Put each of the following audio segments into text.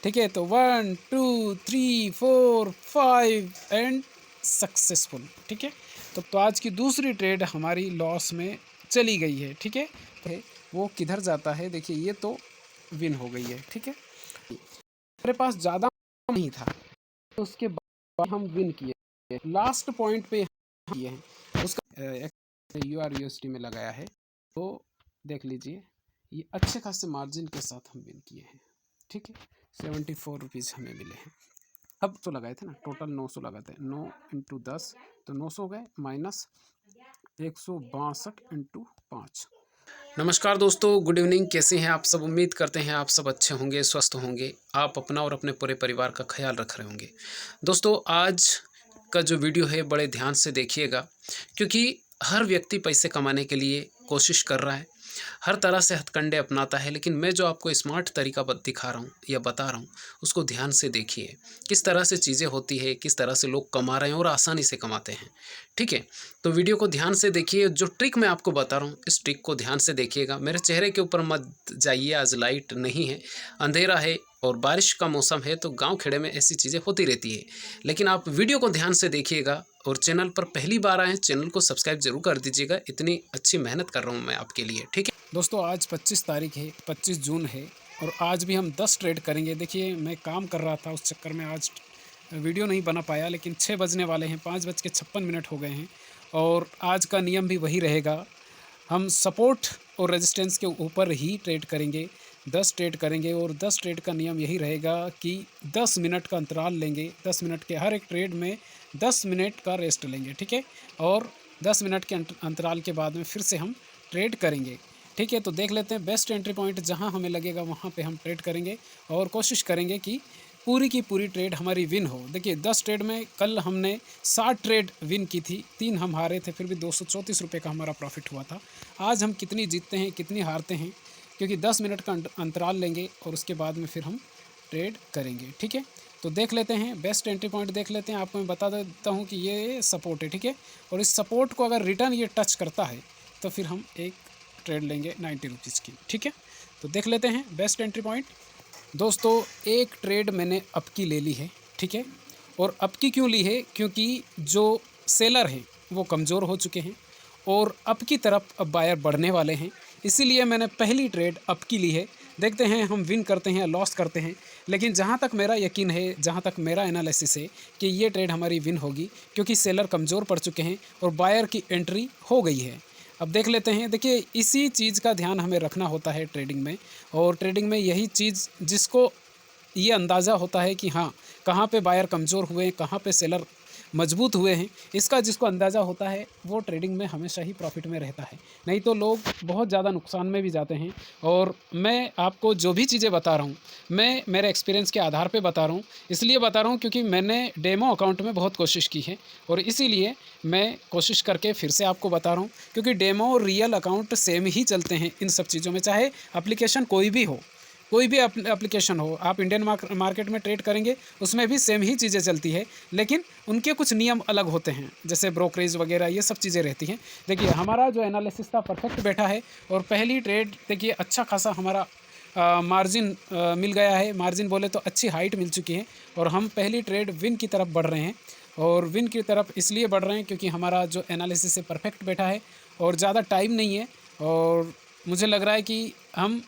ठीक है, तो 1 2 3 4 5 एंड सक्सेसफुल। ठीक है, तो आज की दूसरी ट्रेड हमारी लॉस में चली गई है। ठीक है, तो वो किधर जाता है, देखिए ये तो विन हो गई है। ठीक है, मेरे पास ज़्यादा नहीं था, तो उसके बाद हम विन किए, लास्ट पॉइंट पे किए हैं। उसका USD में लगाया है, तो देख लीजिए ये अच्छे खासे मार्जिन के साथ हम विन किए हैं। ठीक है, 74 रुपीज़ हमें मिले हैं। अब तो लगाए थे ना, टोटल 900 लगाए थे, 9 इंटू 10 तो 900 हो गए, माइनस 162 इंटू 5। नमस्कार दोस्तों, गुड इवनिंग। कैसे हैं आप सब? उम्मीद करते हैं आप सब अच्छे होंगे, स्वस्थ होंगे, आप अपना और अपने पूरे परिवार का ख्याल रख रहे होंगे। दोस्तों, आज का जो वीडियो है बड़े ध्यान से देखिएगा, क्योंकि हर व्यक्ति पैसे कमाने के लिए कोशिश कर रहा है, हर तरह से हथकंडे अपनाता है, लेकिन मैं जो आपको स्मार्ट तरीका दिखा रहा हूँ या बता रहा हूँ, उसको ध्यान से देखिए। किस तरह से चीज़ें होती है, किस तरह से लोग कमा रहे हैं और आसानी से कमाते हैं। ठीक है, तो वीडियो को ध्यान से देखिए। जो ट्रिक मैं आपको बता रहा हूँ, इस ट्रिक को ध्यान से देखिएगा। मेरे चेहरे के ऊपर मत जाइए, आज लाइट नहीं है, अंधेरा है और बारिश का मौसम है, तो गांव खेड़े में ऐसी चीज़ें होती रहती है। लेकिन आप वीडियो को ध्यान से देखिएगा, और चैनल पर पहली बार आए, चैनल को सब्सक्राइब जरूर कर दीजिएगा। इतनी अच्छी मेहनत कर रहा हूँ मैं आपके लिए। ठीक है दोस्तों, आज 25 तारीख है, 25 जून है, और आज भी हम 10 ट्रेड करेंगे। देखिए, मैं काम कर रहा था, उस चक्कर में आज वीडियो नहीं बना पाया, लेकिन 6 बजने वाले हैं, 5:56 हो गए हैं, और आज का नियम भी वही रहेगा। हम सपोर्ट और रेजिस्टेंस के ऊपर ही ट्रेड करेंगे, 10 ट्रेड करेंगे, और 10 ट्रेड का नियम यही रहेगा कि 10 मिनट का अंतराल लेंगे। 10 मिनट के हर एक ट्रेड में 10 मिनट का रेस्ट लेंगे। ठीक है, और 10 मिनट के अंतराल के बाद में फिर से हम ट्रेड करेंगे। ठीक है, तो देख लेते हैं बेस्ट एंट्री पॉइंट जहां हमें लगेगा वहां पे हम ट्रेड करेंगे, और कोशिश करेंगे कि पूरी की पूरी ट्रेड हमारी विन हो। देखिए, 10 ट्रेड में कल हमने 60 ट्रेड विन की थी, 3 हम हारे थे, फिर भी 234 रुपये का हमारा प्रॉफिट हुआ था। आज हम कितनी जीतते हैं, कितनी हारते हैं, क्योंकि 10 मिनट का अंतराल लेंगे और उसके बाद में फिर हम ट्रेड करेंगे। ठीक है, तो देख लेते हैं बेस्ट एंट्री पॉइंट, देख लेते हैं। आपको मैं बता देता हूँ कि ये सपोर्ट है। ठीक है, और इस सपोर्ट को अगर रिटर्न ये टच करता है तो फिर हम एक ट्रेड लेंगे 90 रुपीज़ की। ठीक है, तो देख लेते हैं बेस्ट एंट्री पॉइंट। दोस्तों, एक ट्रेड मैंने अप की ले ली है। ठीक है, और अप की क्यों ली है, क्योंकि जो सेलर हैं वो कमज़ोर हो चुके हैं, और अप की तरफ अब बायर बढ़ने वाले हैं, इसीलिए मैंने पहली ट्रेड अप की ली है। देखते हैं हम विन करते हैं या लॉस करते हैं, लेकिन जहाँ तक मेरा यकीन है, जहाँ तक मेरा एनालिसिस है कि ये ट्रेड हमारी विन होगी, क्योंकि सेलर कमज़ोर पड़ चुके हैं और बायर की एंट्री हो गई है। अब देख लेते हैं। देखिए, इसी चीज़ का ध्यान हमें रखना होता है ट्रेडिंग में, और ट्रेडिंग में यही चीज़ जिसको ये अंदाज़ा होता है कि हाँ, कहाँ पे बायर कमज़ोर हुए हैं, कहाँ पे सेलर मजबूत हुए हैं, इसका जिसको अंदाज़ा होता है वो ट्रेडिंग में हमेशा ही प्रॉफिट में रहता है। नहीं तो लोग बहुत ज़्यादा नुकसान में भी जाते हैं। और मैं आपको जो भी चीज़ें बता रहा हूँ, मैं मेरे एक्सपीरियंस के आधार पे बता रहा हूँ। इसलिए बता रहा हूँ क्योंकि मैंने डेमो अकाउंट में बहुत कोशिश की है, और इसीलिए मैं कोशिश करके फिर से आपको बता रहा हूँ, क्योंकि डेमो और रियल अकाउंट सेम ही चलते हैं इन सब चीज़ों में, चाहे एप्लीकेशन कोई भी हो, कोई भी एप्लीकेशन हो। आप इंडियन मार्केट में ट्रेड करेंगे, उसमें भी सेम ही चीज़ें चलती है, लेकिन उनके कुछ नियम अलग होते हैं, जैसे ब्रोकरेज वगैरह ये सब चीज़ें रहती हैं। देखिए, हमारा जो एनालिसिस था परफेक्ट बैठा है, और पहली ट्रेड देखिए अच्छा खासा हमारा मार्जिन मिल गया है। मार्जिन बोले तो अच्छी हाइट मिल चुकी है, और हम पहली ट्रेड विन की तरफ बढ़ रहे हैं। और विन की तरफ इसलिए बढ़ रहे हैं क्योंकि हमारा जो एनालिसिस है परफेक्ट बैठा है, और ज़्यादा टाइम नहीं है, और मुझे लग रहा है कि हम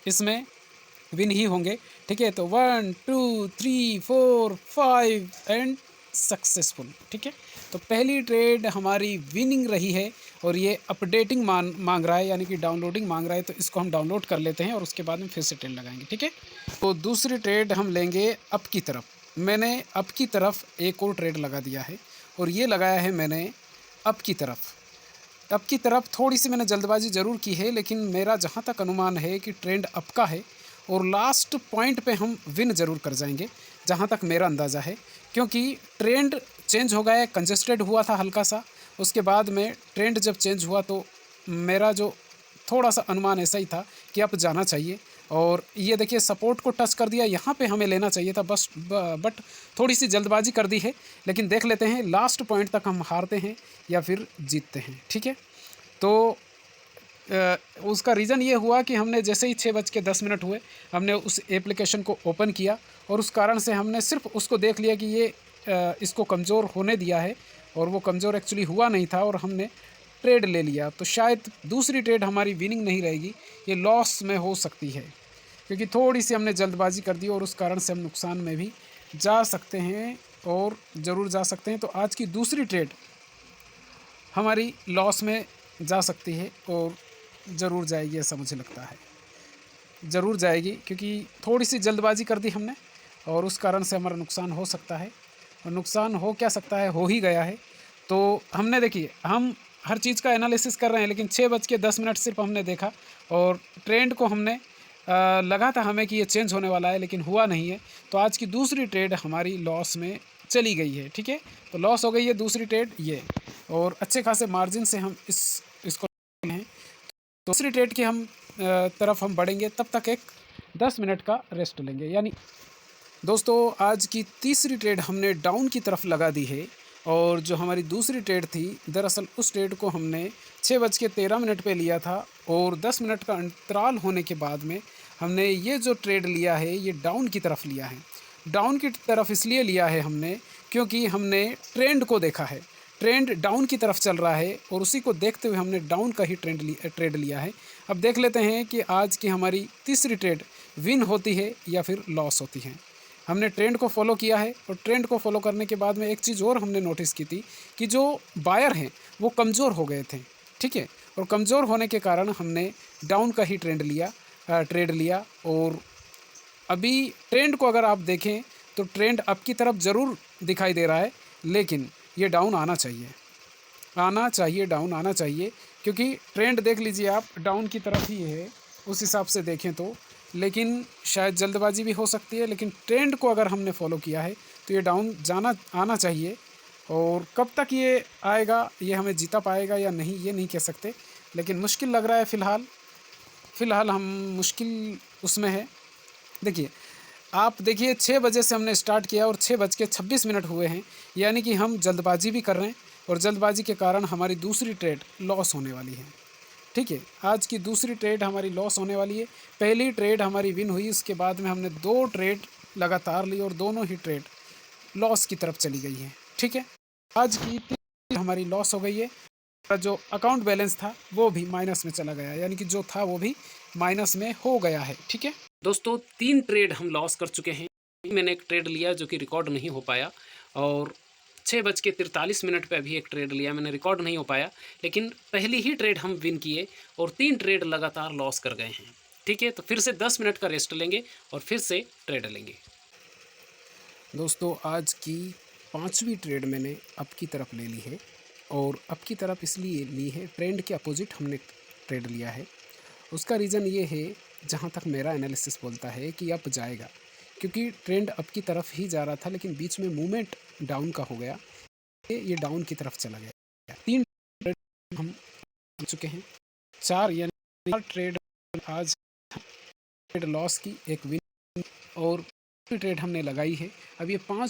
इसमें विन ही होंगे। ठीक है, तो 1 2 3 4 5 एंड सक्सेसफुल। ठीक है, तो पहली ट्रेड हमारी विनिंग रही है, और ये अपडेटिंग मांग रहा है, यानी कि डाउनलोडिंग मांग रहा है, तो इसको हम डाउनलोड कर लेते हैं और उसके बाद में फिर से ट्रेड लगाएंगे। ठीक है, तो दूसरी ट्रेड हम लेंगे अप की तरफ। मैंने अप की तरफ एक और ट्रेड लगा दिया है, और ये लगाया है मैंने अप की तरफ। अप की तरफ थोड़ी सी मैंने जल्दबाजी ज़रूर की है, लेकिन मेरा जहाँ तक अनुमान है कि ट्रेंड अप का है, और लास्ट पॉइंट पे हम विन ज़रूर कर जाएंगे, जहाँ तक मेरा अंदाज़ा है। क्योंकि ट्रेंड चेंज हो गया है, कंजेस्टेड हुआ था हल्का सा, उसके बाद में ट्रेंड जब चेंज हुआ तो मेरा जो थोड़ा सा अनुमान ऐसा ही था कि अब जाना चाहिए। और ये देखिए, सपोर्ट को टच कर दिया, यहाँ पे हमें लेना चाहिए था बस, बट थोड़ी सी जल्दबाजी कर दी है। लेकिन देख लेते हैं लास्ट पॉइंट तक हम हारते हैं या फिर जीतते हैं। ठीक है, तो उसका रीज़न ये हुआ कि हमने जैसे ही 6:10 हुए, हमने उस एप्लीकेशन को ओपन किया और उस कारण से हमने सिर्फ उसको देख लिया कि ये इसको कमज़ोर होने दिया है, और वो कमज़ोर एक्चुअली हुआ नहीं था और हमने ट्रेड ले लिया। तो शायद दूसरी ट्रेड हमारी विनिंग नहीं रहेगी, ये लॉस में हो सकती है, क्योंकि थोड़ी सी हमने जल्दबाजी कर दी और उस कारण से हम नुकसान में भी जा सकते हैं, और ज़रूर जा सकते हैं। तो आज की दूसरी ट्रेड हमारी लॉस में जा सकती है, और ज़रूर जाएगी ऐसा मुझे लगता है, ज़रूर जाएगी, क्योंकि थोड़ी सी जल्दबाजी कर दी हमने और उस कारण से हमारा नुकसान हो सकता है। और नुकसान हो क्या सकता है, हो ही गया है। तो हमने देखिए, हम हर चीज़ का एनालिसिस कर रहे हैं, लेकिन 6:10 सिर्फ हमने देखा और ट्रेंड को हमने लगा था हमें कि ये चेंज होने वाला है, लेकिन हुआ नहीं है। तो आज की दूसरी ट्रेड हमारी लॉस में चली गई है, ठीक है। तो लॉस हो गई है दूसरी ट्रेड ये, और अच्छे खासे मार्जिन से हम इसको हैं। दूसरी ट्रेड की हम तरफ हम बढ़ेंगे, तब तक एक 10 मिनट का रेस्ट लेंगे। यानी दोस्तों, आज की तीसरी ट्रेड हमने डाउन की तरफ लगा दी है, और जो हमारी दूसरी ट्रेड थी, दरअसल उस ट्रेड को हमने 6:13 पे लिया था, और 10 मिनट का अंतराल होने के बाद में हमने ये जो ट्रेड लिया है ये डाउन की तरफ लिया है। डाउन की तरफ इसलिए लिया है हमने, क्योंकि हमने ट्रेंड को देखा है, ट्रेंड डाउन की तरफ चल रहा है, और उसी को देखते हुए हमने डाउन का ही ट्रेड लिया है। अब देख लेते हैं कि आज की हमारी तीसरी ट्रेड विन होती है या फिर लॉस होती है। हमने ट्रेंड को फॉलो किया है, और ट्रेंड को फॉलो करने के बाद में एक चीज़ और हमने नोटिस की थी कि जो बायर हैं वो कमज़ोर हो गए थे, ठीक है। और कमज़ोर होने के कारण हमने डाउन का ही ट्रेड लिया। और अभी ट्रेंड को अगर आप देखें तो ट्रेंड अप की तरफ ज़रूर दिखाई दे रहा है, लेकिन ये डाउन आना चाहिए, डाउन आना चाहिए, क्योंकि ट्रेंड देख लीजिए आप, डाउन की तरफ ही है उस हिसाब से देखें तो। लेकिन शायद जल्दबाजी भी हो सकती है, लेकिन ट्रेंड को अगर हमने फॉलो किया है तो ये डाउन आना चाहिए। और कब तक ये आएगा, ये हमें जीता पाएगा या नहीं, ये नहीं कह सकते, लेकिन मुश्किल लग रहा है फ़िलहाल हम मुश्किल उसमें है। देखिए, आप देखिए, 6 बजे से हमने स्टार्ट किया और 6:26 हुए हैं, यानी कि हम जल्दबाजी भी कर रहे हैं, और जल्दबाजी के कारण हमारी दूसरी ट्रेड लॉस होने वाली है, ठीक है। आज की दूसरी ट्रेड हमारी लॉस होने वाली है। पहली ट्रेड हमारी विन हुई, उसके बाद में हमने 2 ट्रेड लगातार ली, और दोनों ही ट्रेड लॉस की तरफ चली गई है, ठीक है। आज की तीसरी हमारी लॉस हो गई है, जो अकाउंट बैलेंस था वो भी माइनस में चला गया, यानी कि जो था वो भी माइनस में हो गया है, ठीक है। दोस्तों, 3 ट्रेड हम लॉस कर चुके हैं। मैंने एक ट्रेड लिया जो कि रिकॉर्ड नहीं हो पाया, और 6:43 पे अभी एक ट्रेड लिया, मैंने रिकॉर्ड नहीं हो पाया, लेकिन पहली ही ट्रेड हम विन किए, और 3 ट्रेड लगातार लॉस कर गए हैं, ठीक है। तो फिर से 10 मिनट का रेस्ट लेंगे और फिर से ट्रेड लेंगे। दोस्तों, आज की 5वीं ट्रेड मैंने अप की तरफ ले ली है, और अप की तरफ इसलिए ली है, ट्रेंड के अपोजिट हमने ट्रेड लिया है। उसका रीज़न ये है, जहाँ तक मेरा एनालिसिस बोलता है कि अप जाएगा, क्योंकि ट्रेंड अप की तरफ ही जा रहा था, लेकिन बीच में मूवमेंट डाउन का हो गया, ये डाउन की तरफ चला गया। 3 ट्रेड हम कर चुके हैं, 4 यानी 4 ट्रेड आज, ट्रेड लॉस की, एक विन, और ट्रेड हमने लगाई है। अब ये 5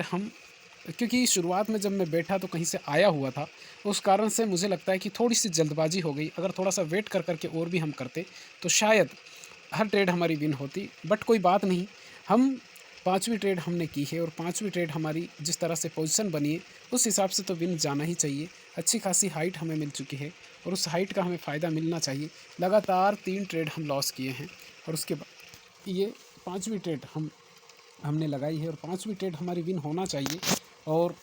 हम, क्योंकि शुरुआत में जब मैं बैठा तो कहीं से आया हुआ था, उस कारण से मुझे लगता है कि थोड़ी सी जल्दबाजी हो गई। अगर थोड़ा सा वेट कर के और भी हम करते तो शायद हर ट्रेड हमारी विन होती, बट कोई बात नहीं। हम 5वीं ट्रेड हमने की है, और 5वीं ट्रेड हमारी जिस तरह से पोजीशन बनी है उस हिसाब से तो विन जाना ही चाहिए। अच्छी खासी हाइट हमें मिल चुकी है, और उस हाइट का हमें फ़ायदा मिलना चाहिए। लगातार 3 ट्रेड हम लॉस किए हैं, और उसके बाद ये 5वीं ट्रेड हमने लगाई है, और 5वीं ट्रेड हमारी विन होना चाहिए। और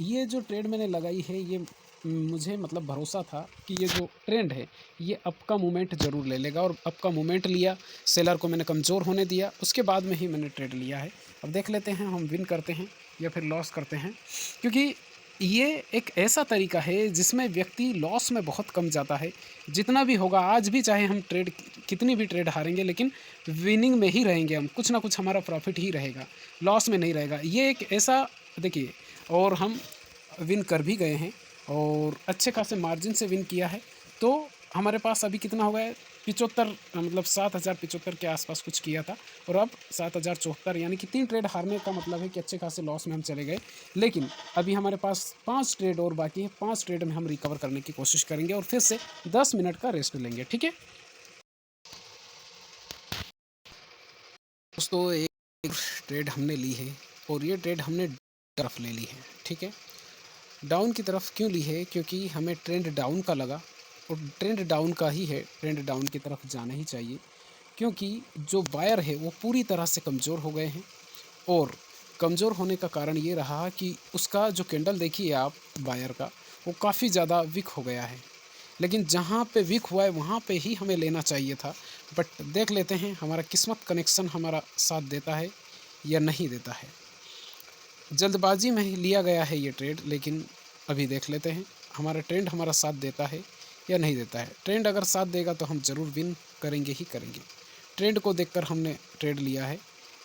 ये जो ट्रेड मैंने लगाई है, ये मुझे मतलब भरोसा था कि ये जो ट्रेंड है ये अप का मूवमेंट ज़रूर ले लेगा, और अप का मूवमेंट लिया, सेलर को मैंने कमज़ोर होने दिया, उसके बाद में ही मैंने ट्रेड लिया है। अब देख लेते हैं हम विन करते हैं या फिर लॉस करते हैं, क्योंकि ये एक ऐसा तरीका है जिसमें व्यक्ति लॉस में बहुत कम जाता है। जितना भी होगा, आज भी चाहे हम ट्रेड कितनी भी ट्रेड हारेंगे, लेकिन विनिंग में ही रहेंगे हम, कुछ ना कुछ हमारा प्रॉफिट ही रहेगा, लॉस में नहीं रहेगा। ये एक ऐसा, देखिए, और हम विन कर भी गए हैं, और अच्छे खासे मार्जिन से विन किया है। तो हमारे पास अभी कितना हो गया है, 75 मतलब 7075 के आसपास कुछ किया था और अब 7074, यानी कि 3 ट्रेड हारने का मतलब है कि अच्छे खासे लॉस में हम चले गए। लेकिन अभी हमारे पास 5 ट्रेड और बाकी है, 5 ट्रेड में हम रिकवर करने की कोशिश करेंगे और फिर से 10 मिनट का रेस्ट लेंगे, ठीक है दोस्तों। एक ट्रेड हमने ली है और ये ट्रेड हमने तरफ ले ली है, ठीक है। डाउन की तरफ क्यों ली है? क्योंकि हमें ट्रेंड डाउन का लगा और ट्रेंड डाउन का ही है, ट्रेंड डाउन की तरफ जाना ही चाहिए, क्योंकि जो बायर है वो पूरी तरह से कमज़ोर हो गए हैं। और कमज़ोर होने का कारण ये रहा कि उसका जो कैंडल देखिए आप बायर का, वो काफ़ी ज़्यादा वीक हो गया है। लेकिन जहाँ पे वीक हुआ है वहाँ पे ही हमें लेना चाहिए था। बट देख लेते हैं हमारा किस्मत कनेक्शन हमारा साथ देता है या नहीं देता है। जल्दबाजी में ही लिया गया है ये ट्रेड, लेकिन अभी देख लेते हैं हमारा ट्रेंड हमारा साथ देता है या नहीं देता है। ट्रेंड अगर साथ देगा तो हम ज़रूर विन करेंगे ही करेंगे। ट्रेंड को देखकर हमने ट्रेड लिया है,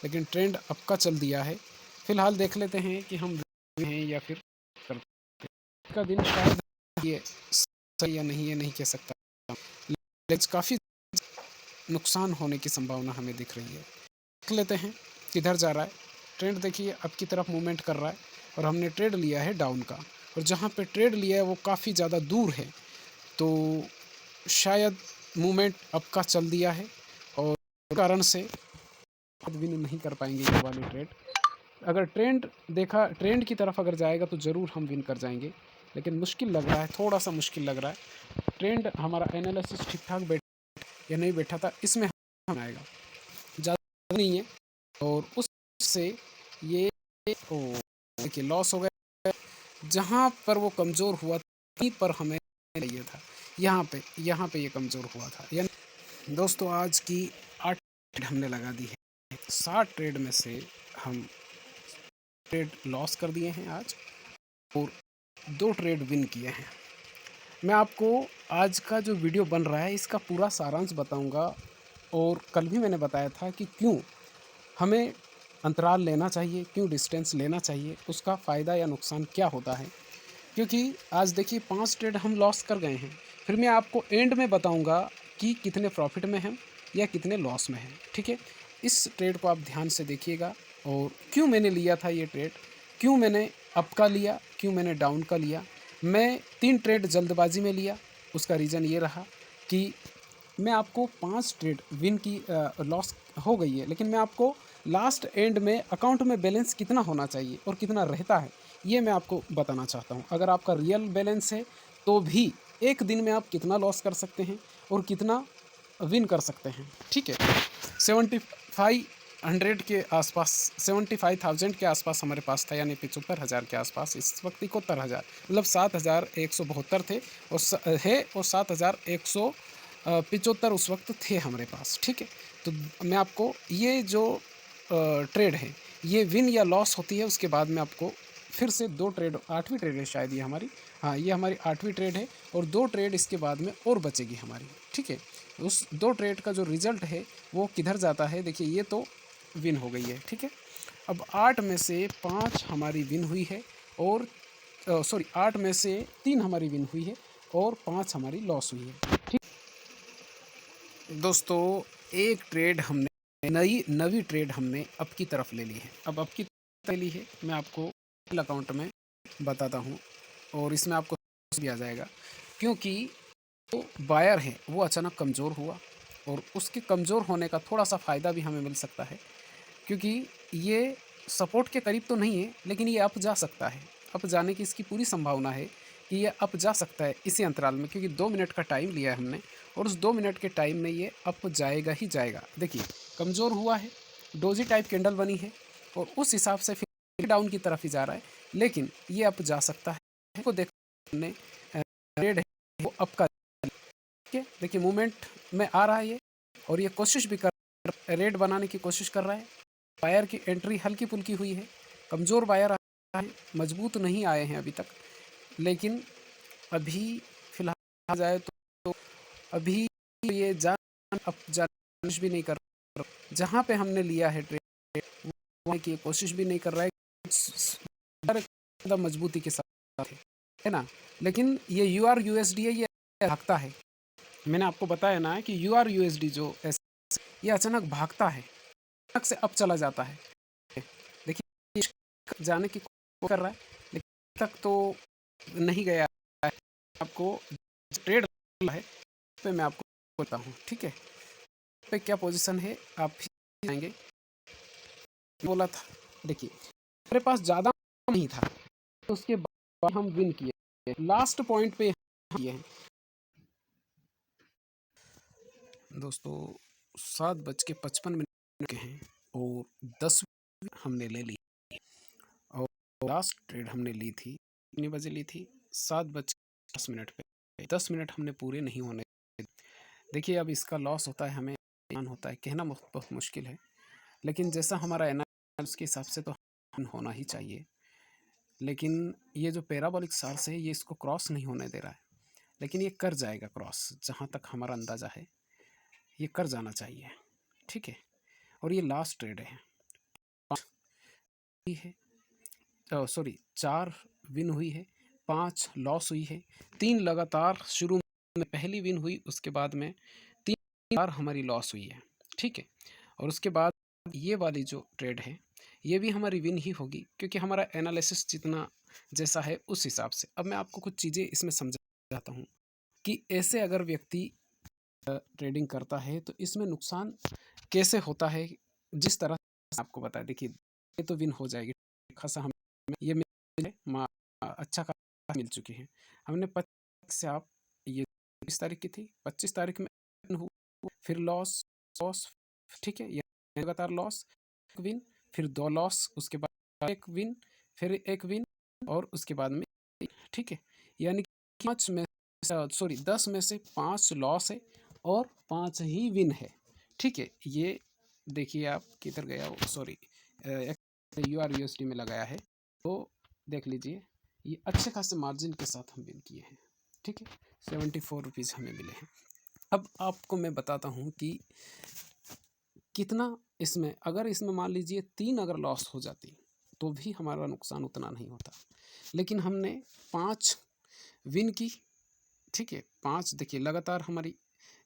लेकिन ट्रेंड अब का चल दिया है। फ़िलहाल देख लेते हैं कि हम win हैं या फिर करते हैं। का दिन शायद ये सही या नहीं, ये नहीं कह सकता, लेकिन काफ़ी नुकसान होने की संभावना हमें दिख रही है। देख लेते हैं किधर जा रहा है। ट्रेंड देखिए अब की तरफ मूवमेंट कर रहा है और हमने ट्रेड लिया है डाउन का, और जहाँ पे ट्रेड लिया है वो काफ़ी ज़्यादा दूर है, तो शायद मूवमेंट अब का चल दिया है और कारण से विन नहीं कर पाएंगे ये वाली ट्रेड। अगर ट्रेंड देखा, ट्रेंड की तरफ अगर जाएगा तो ज़रूर हम विन कर जाएंगे, लेकिन मुश्किल लग रहा है, थोड़ा सा मुश्किल लग रहा है। ट्रेंड हमारा एनालिसिस ठीक ठाक बैठा या नहीं बैठा था, इसमें हम आएगा ज़्यादा नहीं है और उससे ये ओ देखिए लॉस हो गया। जहाँ पर वो कमज़ोर हुआ वहीं पर हमें चाहिए था, यहाँ पे ये कमज़ोर हुआ था। यानी दोस्तों आज की 8 ट्रेड हमने लगा दी है। 60 ट्रेड में से हम ट्रेड लॉस कर दिए हैं आज और 2 ट्रेड विन किए हैं। मैं आपको आज का जो वीडियो बन रहा है इसका पूरा सारांश बताऊंगा, और कल भी मैंने बताया था कि क्यों हमें अंतराल लेना चाहिए, क्यों डिस्टेंस लेना चाहिए, उसका फ़ायदा या नुकसान क्या होता है। क्योंकि आज देखिए 5 ट्रेड हम लॉस कर गए हैं, फिर मैं आपको एंड में बताऊंगा कि कितने प्रॉफिट में हैं या कितने लॉस में हैं, ठीक है। इस ट्रेड को आप ध्यान से देखिएगा और क्यों मैंने लिया था ये ट्रेड, क्यों मैंने अप का लिया, क्यों मैंने डाउन का लिया। मैं 3 ट्रेड जल्दबाजी में लिया, उसका रीज़न ये रहा कि मैं आपको 5 ट्रेड विन की लॉस हो गई है, लेकिन मैं आपको लास्ट एंड में अकाउंट में बैलेंस कितना होना चाहिए और कितना रहता है ये मैं आपको बताना चाहता हूँ। अगर आपका रियल बैलेंस है तो भी एक दिन में आप कितना लॉस कर सकते हैं और कितना विन कर सकते हैं, ठीक है। 7500 के आसपास, 75,000 के आसपास हमारे पास था, यानी 75,000 के आसपास। इस वक्त 71,000 मतलब 7,172 थे और है, और 7,175 उस वक्त थे हमारे पास, ठीक है। तो मैं आपको ये जो ट्रेड है ये विन या लॉस होती है, उसके बाद मैं आपको फिर से 2 ट्रेड, 8वीं ट्रेड है शायद ये हमारी, हाँ ये हमारी 8वीं ट्रेड है और 2 ट्रेड इसके बाद में और बचेगी हमारी, ठीक है। उस 2 ट्रेड का जो रिज़ल्ट है वो किधर जाता है, देखिए ये तो विन हो गई है, ठीक है। अब 8 में से 5 हमारी विन हुई है और सॉरी 8 में से 3 हमारी विन हुई है और 5 हमारी लॉस हुई है, ठीक। दोस्तों एक ट्रेड हमने नवी ट्रेड हमने अप की तरफ ले ली है। अब अप की तरफ ले ली है, मैं आपको अकाउंट में बताता हूँ और इसमें आपको भी आ जाएगा, क्योंकि जो बायर है वो अचानक कमज़ोर हुआ और उसके कमज़ोर होने का थोड़ा सा फ़ायदा भी हमें मिल सकता है, क्योंकि ये सपोर्ट के करीब तो नहीं है लेकिन ये अप जा सकता है। अप जाने की इसकी पूरी संभावना है कि ये अप जा सकता है इसी अंतराल में, क्योंकि 2 मिनट का टाइम लिया है हमने और उस 2 मिनट के टाइम में ये अप जाएगा ही जाएगा। देखिए कमज़ोर हुआ है, डोजी टाइप कैंडल बनी है और उस हिसाब से फिर डाउन की तरफ ही जा रहा है, लेकिन ये अप जा सकता है। को देख हमने ट्रेड है वो अप का, ठीक है। देखिए मूवमेंट में आ रहा है ये, और ये कोशिश भी कर रेड बनाने की कोशिश कर रहा है। बायर की एंट्री हल्की फुल्की हुई है, कमज़ोर बायर आ रहा है, मजबूत नहीं आए हैं अभी तक, लेकिन अभी फिलहाल जाए तो अभी ये जान अब जानिश भी नहीं कर रहा। जहाँ पे हमने लिया है ट्रेड वहाँ की कोशिश भी नहीं कर रहा है, ज़्यादा मजबूती के साथ है ना। लेकिन ये UR USD है, ये भागता है, मैंने आपको बताया ना कि URUSD जो ये अचानक भागता है, अचानक से अप चला जाता है। देखिए जाने की कोशिश कर रहा है, लेकिन तक तो नहीं गया है। आपको ट्रेड है पे मैं आपको बोलता हूँ, ठीक है? पे क्या पोजीशन है आप भी जाएंगे, बोला था। देखिए मेरे पास ज़्यादा नहीं था, तो उसके बाद हम विन किए, लास्ट पॉइंट पे किए हैं। दोस्तों 7:55 के हैं और 10 हमने ले ली और लास्ट ट्रेड हमने ली थी, कितने बजे ली थी? 7:10 पे। 10 मिनट हमने पूरे नहीं होने। देखिए अब इसका लॉस होता है, हमें होता है, कहना बहुत मुश्किल है, लेकिन जैसा हमारा एनालिसिस के हिसाब से तो होना ही चाहिए। लेकिन ये जो पैराबोलिक सार्स है ये इसको क्रॉस नहीं होने दे रहा है, लेकिन ये कर जाएगा क्रॉस, जहाँ तक हमारा अंदाज़ा है ये कर जाना चाहिए, ठीक है? और ये लास्ट ट्रेड है, सॉरी 4 विन हुई है, 5 लॉस हुई है, 3 लगातार शुरू में पहली विन हुई, उसके बाद में 3 बार हमारी लॉस हुई है, ठीक है? और उसके बाद ये वाली जो ट्रेड है ये भी हमारी विन ही होगी, क्योंकि हमारा एनालिसिस जितना जैसा है उस हिसाब से। अब मैं आपको कुछ चीज़ें इसमें समझाता हूँ कि ऐसे अगर व्यक्ति ट्रेडिंग करता है तो इसमें नुकसान कैसे होता है, जिस तरह से आपको बताया। देखिए ये तो विन हो जाएगी, खासा हम ये अच्छा खासा मिल चुकी है। हमने 25 से आप ये 20 तारीख की थी, 25 तारीख में फिर लॉस लॉस, ठीक है? ये लगातार लॉस, एक विन, फिर 2 लॉस, उसके बाद 1 विन, फिर 1 विन और उसके बाद में, ठीक है? यानी कि 5 में सॉरी 10 में से 5 लॉस है और 5 ही विन है, ठीक है? ये देखिए आप किधर गया वो, सॉरी URUSD में लगाया है, तो देख लीजिए ये अच्छे खासे मार्जिन के साथ हम विन किए हैं, ठीक है? 74 रुपीज़ हमें मिले हैं। अब आपको मैं बताता हूँ कि कितना इसमें, अगर इसमें मान लीजिए 3 अगर लॉस हो जाती तो भी हमारा नुकसान उतना नहीं होता, लेकिन हमने 5 विन की, ठीक है? 5 देखिए लगातार हमारी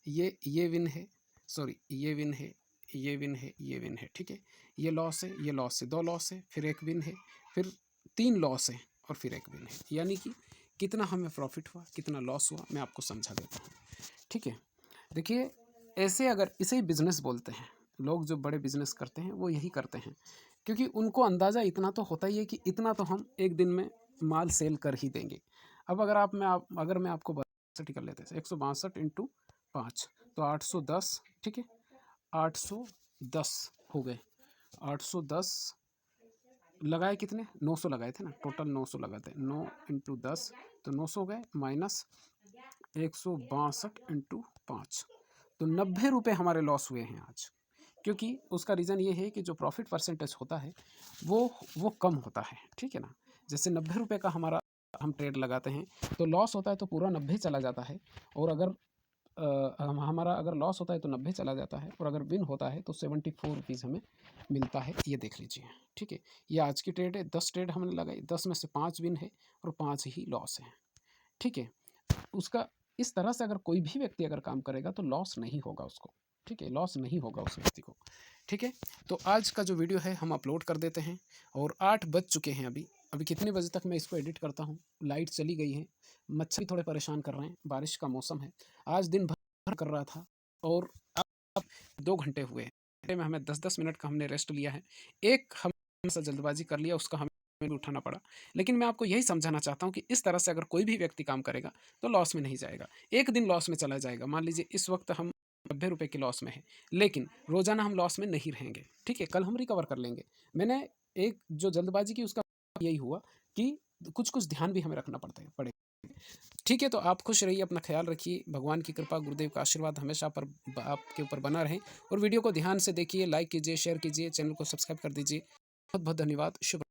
ये विन है, सॉरी ये विन है, ये विन है, ये विन है, ठीक है? ये लॉस है, ये लॉस है, 2 लॉस है, फिर 1 विन है, फिर 3 लॉस है और फिर 1 विन है। यानी कि कितना हमें प्रॉफिट हुआ, कितना लॉस हुआ, मैं आपको समझा देता हूँ, ठीक है? देखिए ऐसे अगर इसे ही बिज़नेस बोलते हैं, लोग जो बड़े बिज़नेस करते हैं वो यही करते हैं, क्योंकि उनको अंदाज़ा इतना तो होता ही है कि इतना तो हम एक दिन में माल सेल कर ही देंगे। अब अगर मैं आपको 62 कर लेते हैं, 162 इंटू 5 तो 810, ठीक है? 810 हो गए, 810 लगाए कितने, 900 लगाए थे ना, टोटल 900 लगाए थे, 9 इंटू 10 तो 900 गए, माइनस 162 इंटू 5 तो 90 रुपये हमारे लॉस हुए हैं आज। क्योंकि उसका रीज़न ये है कि जो प्रॉफिट परसेंटेज होता है वो कम होता है, ठीक है ना? जैसे 90 रुपये का हमारा हम ट्रेड लगाते हैं तो लॉस होता है तो पूरा 90 चला जाता है, और अगर हमारा अगर लॉस होता है तो 90 चला जाता है, और अगर विन होता है तो 74 रुपीज़ हमें मिलता है। ये देख लीजिए, ठीक है? ये आज की ट्रेड है, 10 ट्रेड हमने लगाई, 10 में से 5 विन है और 5 ही लॉस है, ठीक है? उसका इस तरह से अगर कोई भी व्यक्ति अगर काम करेगा तो लॉस नहीं होगा उसको, ठीक है? लॉस नहीं होगा उस व्यक्ति को, ठीक है? तो आज का जो वीडियो है हम अपलोड कर देते हैं, और 8 बज चुके हैं अभी। अभी कितने बजे तक मैं इसको एडिट करता हूँ? लाइट चली गई है, मच्छर भी थोड़े परेशान कर रहे हैं, बारिश का मौसम है, आज दिन भर कर रहा था और अब 2 घंटे हुए हैं। में हमें 10-10 मिनट का हमने रेस्ट लिया है। एक हम सा जल्दबाजी कर लिया, उसका हमें भी उठाना पड़ा। लेकिन मैं आपको यही समझाना चाहता हूँ कि इस तरह से अगर कोई भी व्यक्ति काम करेगा तो लॉस में नहीं जाएगा। एक दिन लॉस में चला जाएगा, मान लीजिए इस वक्त हम 90 रुपये के लॉस में हैं, लेकिन रोज़ाना हम लॉस में नहीं रहेंगे, ठीक है? कल हम रिकवर कर लेंगे। मैंने एक जो जल्दबाजी की उसका यही हुआ कि कुछ-कुछ ध्यान भी हमें रखना पड़ेगा। ठीक है, तो आप खुश रहिए, अपना ख्याल रखिए, भगवान की कृपा, गुरुदेव का आशीर्वाद हमेशा पर आपके ऊपर बना रहे, और वीडियो को ध्यान से देखिए, लाइक कीजिए, शेयर कीजिए, चैनल को सब्सक्राइब कर दीजिए। बहुत-बहुत धन्यवाद। शुभ